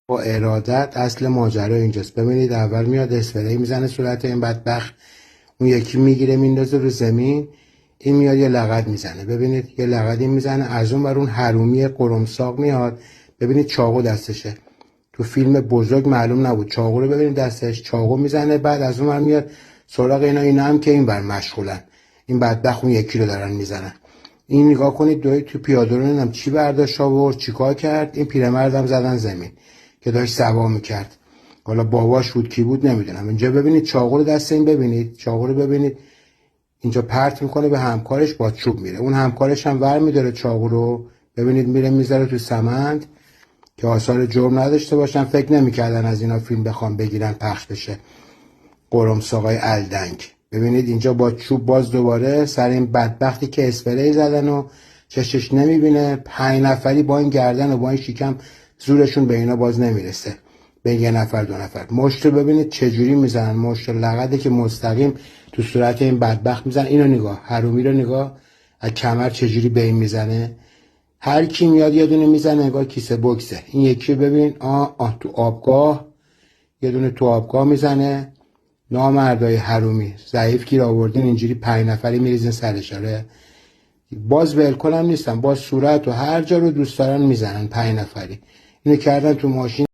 با ارادت اصل ماجرا اینجاست. ببینید اول میاد اسپری میزنه صورت این بدبخت، اون یکی میگیره میندازه رو زمین، این میاد یه لغت میزنه. ببینید یه لغتی میزنه، از اون بر اون حرومی قرمساق میاد. ببینید چاقو دستشه، تو فیلم بزرگ معلوم نبود چاقو رو ببینید دستش، چاقو میزنه. بعد از اون بر میاد سراغ اینا هم که این بر مشغولن، این بدبخت اون یکی رو دارن میزنن. این نگاه کنید دوی تو پیاده رو نمیدونم چی برداشت آورد چیکار کرد، این پیرمردم زدن زمین که داشت سوا میکرد. حالا باباش بود کی بود نمیدونم. اینجا ببینید چاقو رو دست این، ببینید چاقو رو ببینید اینجا پرت میکنه به همکارش، با چوب میره. اون همکارش هم ور میداره چاقو رو، ببینید میره میذاره تو سمند که آثار جرم نداشته باشن. فکر نمیکردن از اینا فیلم بخوام بگیرن پخش بشه. قرمساقای الدنگ. ببینید اینجا با چوب باز دوباره سر این بدبختی که اسپری زدن و چشش نمیبینه. 5 نفری با این گردن و با این شکم زورشون به اینا باز نمیرسه، به یه نفر 2 نفر. مشت رو ببینید چجوری میزنن، مشت لغتی که مستقیم تو صورت این بدبخت میزنن. اینو نگاه، حرومی رو نگاه، از کمر چجوری به این میزنه. هر کی میاد یه دونه میزنه انگار کیسه بوکسه. این یکی ببین تو آبگاه، یه دونه تو آبگاه میزنه. نامردای حرومی ضعیف گیر آوردین اینجوری 5 نفری میریزین سرش. آره باز ولکن هم نیستن، باز صورت و هر جا رو دوست دارن میزنن 5 نفری. اینو کردن تو ماشین.